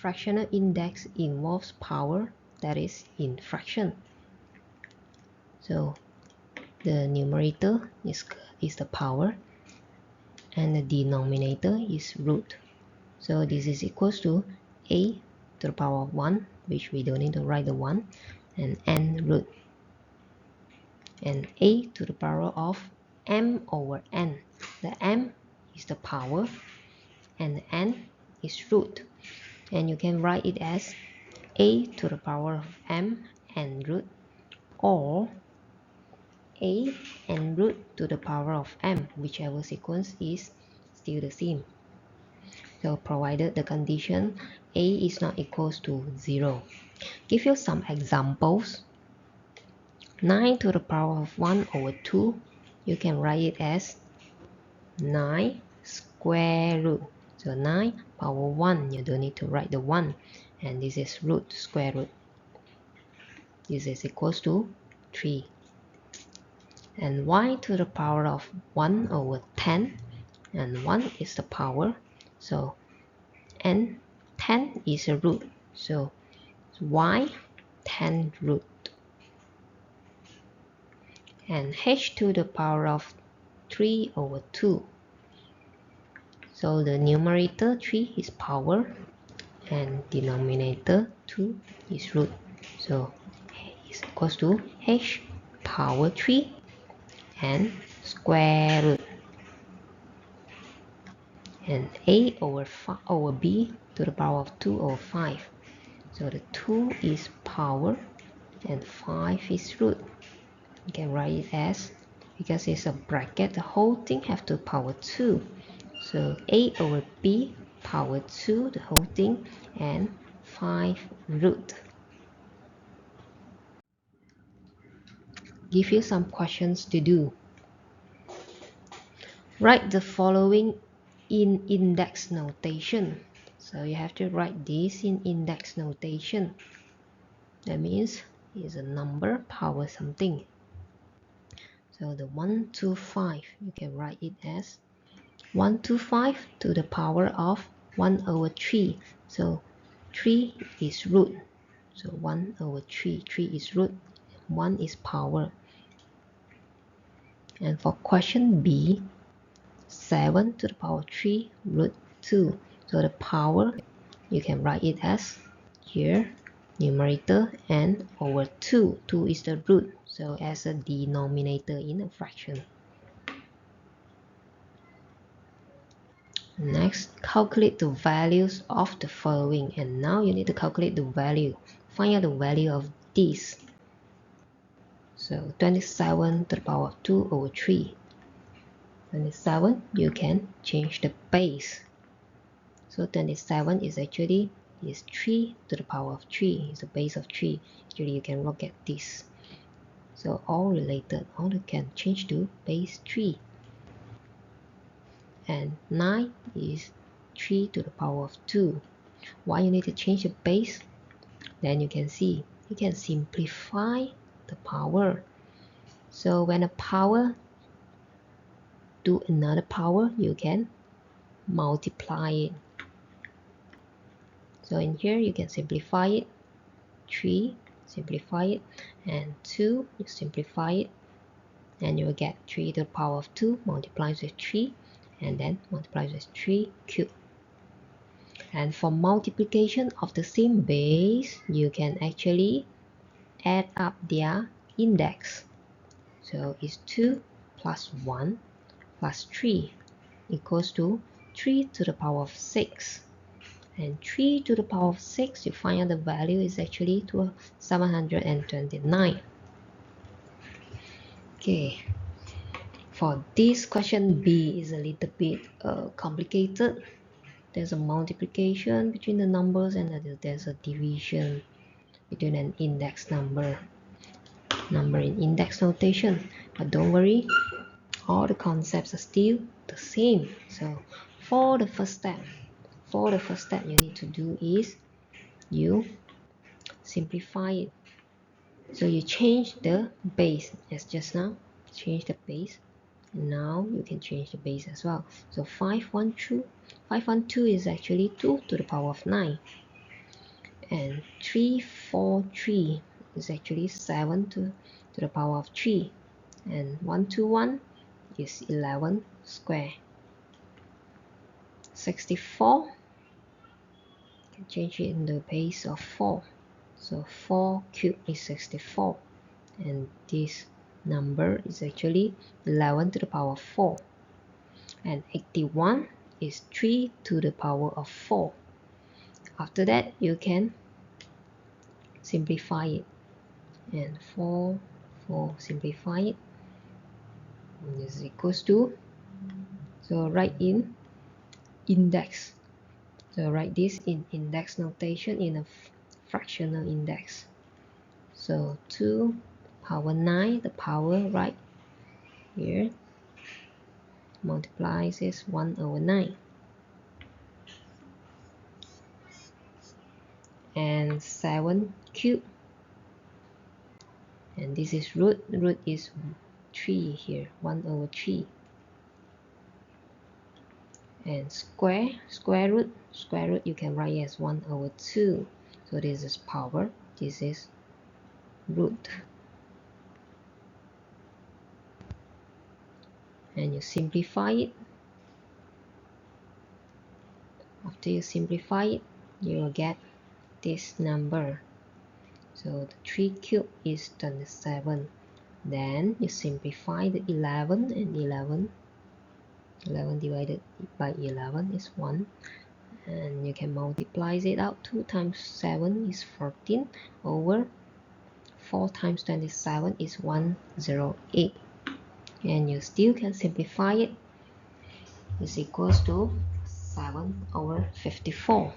fractional index involves power that is in fraction. So the numerator is the power and the denominator is root. So this is equals to a to the power of 1, which we don't need to write the 1, and n root. And a to the power of m over n. The m is the power and the n is root. And you can write it as a to the power of m and root, or a and root to the power of m, whichever sequence is still the same. So provided the condition a is not equals to 0. Give you some examples. 9 to the power of 1 over 2, you can write it as 9 square root. So 9 power 1, you don't need to write the 1. And this is root, square root. This is equals to 3. And y to the power of 1 over 10. And 1 is the power. So, and 10 is a root. So, y 10 root. And h to the power of 3 over 2. So the numerator 3 is power and denominator 2 is root. So is equals to h power 3 and square root. And a over b to the power of 2 over 5. So the 2 is power and 5 is root. You can write it as, because it's a bracket, the whole thing have to power 2. So a over b power 2, the whole thing, and 5 root. Give you some questions to do. Write the following in index notation. So you have to write this in index notation. That means it's a number power something. So the 125, you can write it as 125 to the power of 1 over 3. So 3 is root. So 1 over 3. 3 is root. 1 is power. And for question B, 7 to the power 3 root 2. So the power, you can write it as here, numerator and over 2. 2 is the root. So as a denominator in a fraction. Next, calculate the values of the following. And now you need to calculate the value. Find out the value of this. So 27 to the power of 2 over 3. 27, you can change the base. So 27 is actually 3 to the power of 3. It's the base of 3. Actually, you can look at this. So all related, all you can change to base 3. And 9 is 3 to the power of 2. Why you need to change the base? Then you can see, you can simplify the power. So when a power to another power, you can multiply it. So in here, you can simplify it. 3, simplify it. And 2, you simplify it. And you will get 3 to the power of 2 multiplies with 3. And then multiplies with 3 cubed. And for multiplication of the same base, you can actually add up their index. So it's 2 plus 1 plus 3 equals to 3 to the power of 6. And 3 to the power of 6, you find out the value is actually 729. Okay. For this question B is a little bit complicated. There's a multiplication between the numbers and there's a division between an index number in index notation. But don't worry, all the concepts are still the same. So for the first step you need to do is you simplify it. So you change the base as just now, change the base. Now you can change the base as well. So 512 is actually 2 to the power of 9. And 343 is actually 7 to the power of 3. And 121 is 11 square. 64, can change it in the base of 4. So 4 cubed is 64. And this number is actually 11 to the power of 4. And 81 is 3 to the power of 4. After that, you can simplify it. And 4 simplify it is equals to, so write in index. So write this in index notation in a fractional index. So 2 power 9, the power right here, multiplies is 1 over 9. And 7 cubed, and this is root is 3 here, 1 over 3. And square root you can write as 1 over 2. So this is power, this is root. And you simplify it. After you simplify it, you will get this number. So the 3 cubed is 27. Then you simplify the 11, and 11 divided by 11 is 1. And you can multiply it out. 2 times 7 is 14 over 4 times 27 is 108. And you still can simplify it. Is equals to 7 over 54.